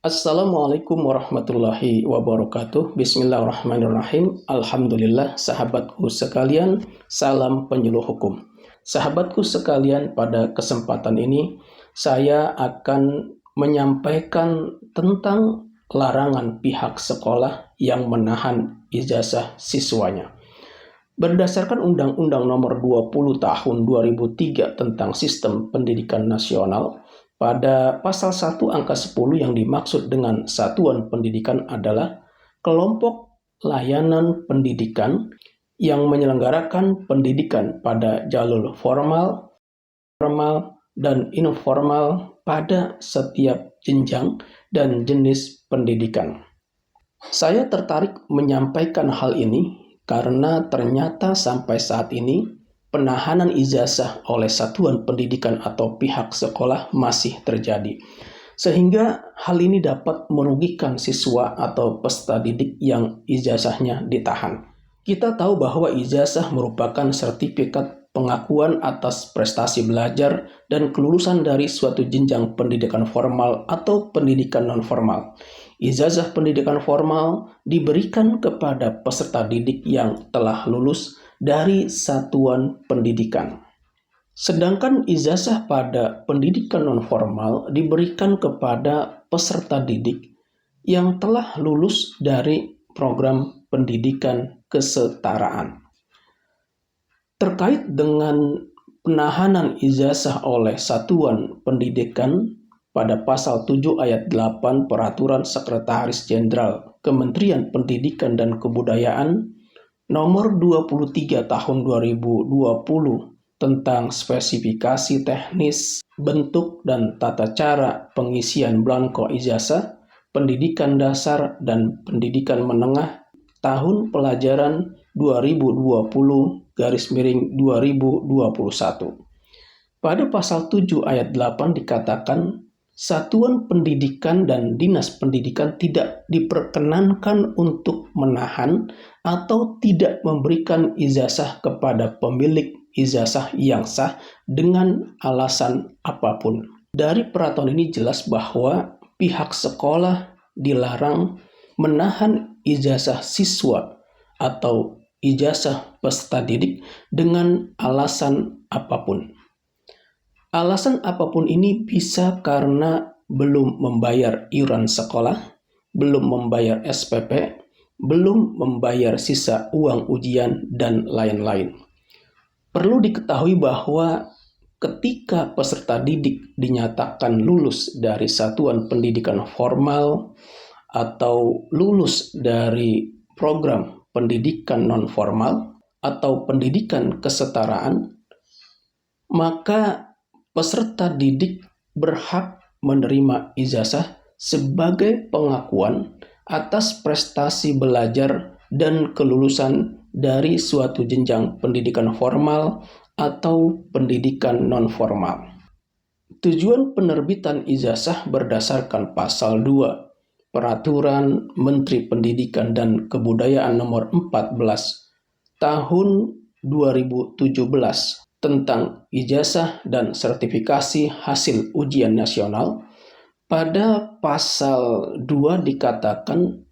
Assalamualaikum warahmatullahi wabarakatuh. Bismillahirrahmanirrahim. Alhamdulillah, sahabatku sekalian, salam penyuluh hukum. Sahabatku sekalian, pada kesempatan ini saya akan menyampaikan tentang larangan pihak sekolah yang menahan ijazah siswanya. Berdasarkan Undang-Undang Nomor 20 Tahun 2003 tentang Sistem Pendidikan Nasional, pada pasal 1 angka 10 yang dimaksud dengan satuan pendidikan adalah kelompok layanan pendidikan yang menyelenggarakan pendidikan pada jalur formal, dan informal pada setiap jenjang dan jenis pendidikan. Saya tertarik menyampaikan hal ini karena ternyata sampai saat ini penahanan ijazah oleh satuan pendidikan atau pihak sekolah masih terjadi. Sehingga hal ini dapat merugikan siswa atau peserta didik yang ijazahnya ditahan. Kita tahu bahwa ijazah merupakan sertifikat pengakuan atas prestasi belajar dan kelulusan dari suatu jenjang pendidikan formal atau pendidikan non-formal. Ijazah pendidikan formal diberikan kepada peserta didik yang telah lulus dari satuan pendidikan. Sedangkan ijazah pada pendidikan non-formal diberikan kepada peserta didik yang telah lulus dari program pendidikan kesetaraan. Terkait dengan penahanan ijazah oleh satuan pendidikan pada pasal 7 ayat 8 Peraturan Sekretaris Jenderal Kementerian Pendidikan dan Kebudayaan Nomor 23 Tahun 2020 tentang spesifikasi teknis, bentuk, dan tata cara pengisian belangko ijazah pendidikan dasar dan pendidikan menengah tahun pelajaran 2020-2021. Pada pasal 7 ayat 8 dikatakan, Satuan Pendidikan dan Dinas Pendidikan tidak diperkenankan untuk menahan atau tidak memberikan ijazah kepada pemilik ijazah yang sah dengan alasan apapun. Dari peraturan ini jelas bahwa pihak sekolah dilarang menahan ijazah siswa atau ijazah peserta didik dengan alasan apapun. Alasan apapun ini bisa karena belum membayar iuran sekolah, belum membayar SPP, belum membayar sisa uang ujian, dan lain-lain. Perlu diketahui bahwa ketika peserta didik dinyatakan lulus dari satuan pendidikan formal atau lulus dari program pendidikan non-formal atau pendidikan kesetaraan, maka peserta didik berhak menerima ijazah sebagai pengakuan atas prestasi belajar dan kelulusan dari suatu jenjang pendidikan formal atau pendidikan non-formal. Tujuan penerbitan ijazah berdasarkan pasal 2 Peraturan Menteri Pendidikan dan Kebudayaan Nomor 14 Tahun 2017 tentang ijazah dan sertifikasi hasil ujian nasional. Pada pasal 2 dikatakan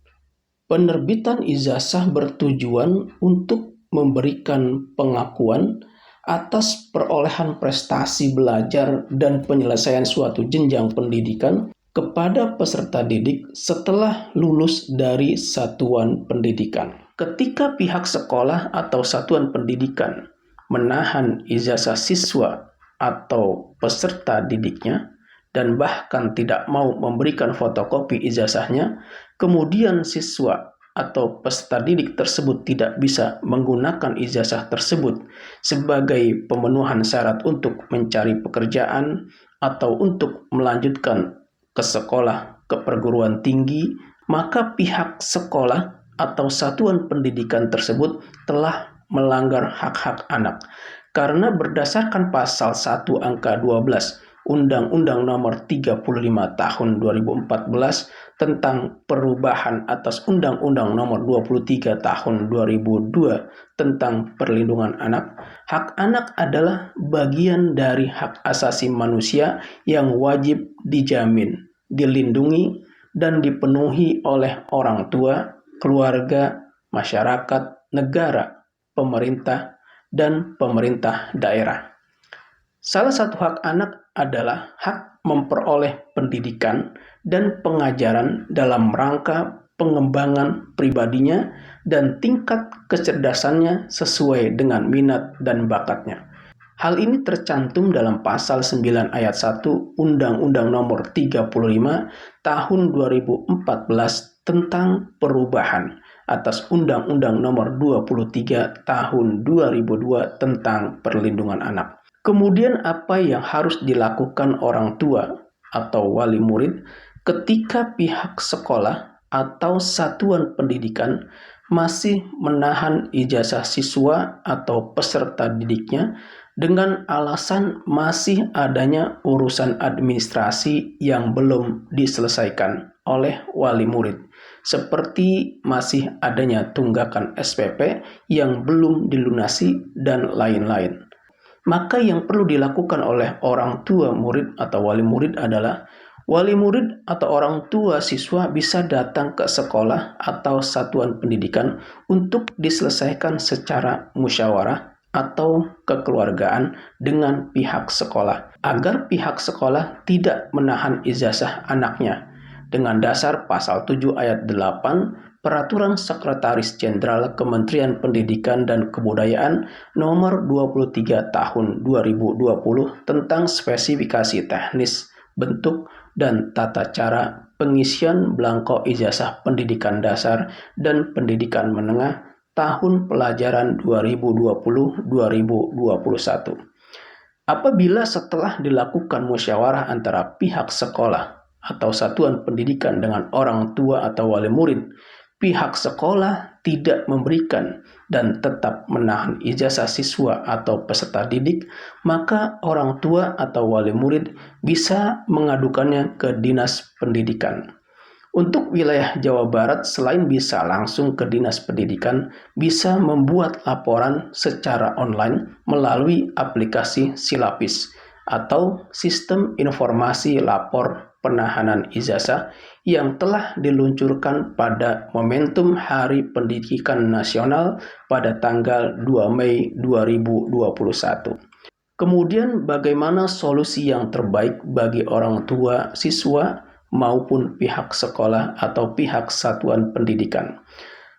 penerbitan ijazah bertujuan untuk memberikan pengakuan atas perolehan prestasi belajar dan penyelesaian suatu jenjang pendidikan kepada peserta didik setelah lulus dari satuan pendidikan. Ketika pihak sekolah atau satuan pendidikan menahan ijazah siswa atau peserta didiknya dan bahkan tidak mau memberikan fotokopi ijazahnya, kemudian siswa atau peserta didik tersebut tidak bisa menggunakan ijazah tersebut sebagai pemenuhan syarat untuk mencari pekerjaan atau untuk melanjutkan ke sekolah ke perguruan tinggi, maka pihak sekolah atau satuan pendidikan tersebut telah melanggar hak-hak anak. Karena berdasarkan pasal 1 angka 12 Undang-Undang Nomor 35 Tahun 2014 tentang perubahan atas Undang-Undang Nomor 23 Tahun 2002 tentang perlindungan anak, hak anak adalah bagian dari hak asasi manusia yang wajib dijamin, dilindungi, dan dipenuhi oleh orang tua, keluarga, masyarakat, negara, pemerintah, dan pemerintah daerah. Salah satu hak anak adalah hak memperoleh pendidikan dan pengajaran dalam rangka pengembangan pribadinya dan tingkat kecerdasannya sesuai dengan minat dan bakatnya. Hal ini tercantum dalam pasal 9 ayat 1 Undang-Undang Nomor 35 Tahun 2014 tentang perubahan atas Undang-Undang Nomor 23 Tahun 2002 tentang perlindungan anak. Kemudian apa yang harus dilakukan orang tua atau wali murid ketika pihak sekolah atau satuan pendidikan masih menahan ijazah siswa atau peserta didiknya dengan alasan masih adanya urusan administrasi yang belum diselesaikan oleh wali murid, seperti masih adanya tunggakan SPP yang belum dilunasi dan lain-lain. Maka yang perlu dilakukan oleh orang tua murid atau wali murid adalah wali murid atau orang tua siswa bisa datang ke sekolah atau satuan pendidikan untuk diselesaikan secara musyawarah atau kekeluargaan dengan pihak sekolah agar pihak sekolah tidak menahan ijazah anaknya dengan dasar pasal 7 ayat 8 Peraturan Sekretaris Jenderal Kementerian Pendidikan dan Kebudayaan Nomor 23 Tahun 2020 tentang spesifikasi teknis, bentuk, dan tata cara pengisian belangko ijazah pendidikan dasar dan pendidikan menengah tahun pelajaran 2020-2021. Apabila setelah dilakukan musyawarah antara pihak sekolah atau satuan pendidikan dengan orang tua atau wali murid, pihak sekolah tidak memberikan dan tetap menahan ijazah siswa atau peserta didik, maka orang tua atau wali murid bisa mengadukannya ke Dinas Pendidikan. Untuk wilayah Jawa Barat, selain bisa langsung ke Dinas Pendidikan, bisa membuat laporan secara online melalui aplikasi Silapis atau Sistem Informasi Lapor Penahanan Ijazah yang telah diluncurkan pada momentum Hari Pendidikan Nasional pada tanggal 2 Mei 2021. Kemudian bagaimana solusi yang terbaik bagi orang tua siswa maupun pihak sekolah atau pihak satuan pendidikan?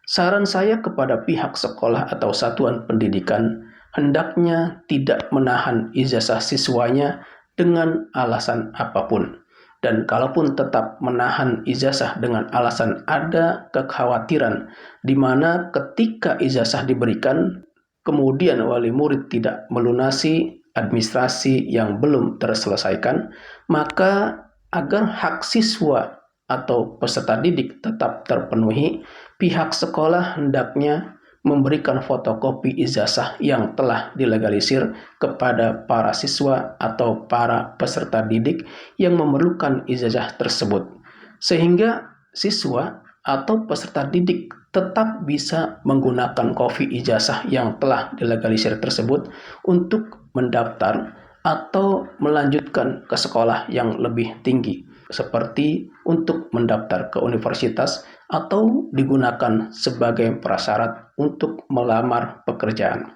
Saran saya kepada pihak sekolah atau satuan pendidikan, hendaknya tidak menahan ijazah siswanya dengan alasan apapun. Dan kalaupun tetap menahan ijazah dengan alasan ada kekhawatiran di mana ketika ijazah diberikan, kemudian wali murid tidak melunasi administrasi yang belum terselesaikan, maka agar hak siswa atau peserta didik tetap terpenuhi, pihak sekolah hendaknya memberikan fotokopi ijazah yang telah dilegalisir kepada para siswa atau para peserta didik yang memerlukan ijazah tersebut, sehingga siswa atau peserta didik tetap bisa menggunakan kopi ijazah yang telah dilegalisir tersebut untuk mendaftar atau melanjutkan ke sekolah yang lebih tinggi, seperti untuk mendaftar ke universitas atau digunakan sebagai prasyarat untuk melamar pekerjaan.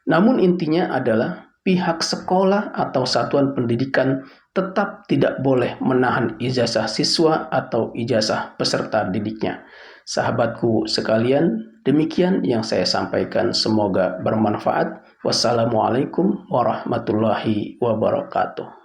Namun intinya adalah pihak sekolah atau satuan pendidikan tetap tidak boleh menahan ijazah siswa atau ijazah peserta didiknya. Sahabatku sekalian, demikian yang saya sampaikan, semoga bermanfaat. Wassalamualaikum warahmatullahi wabarakatuh.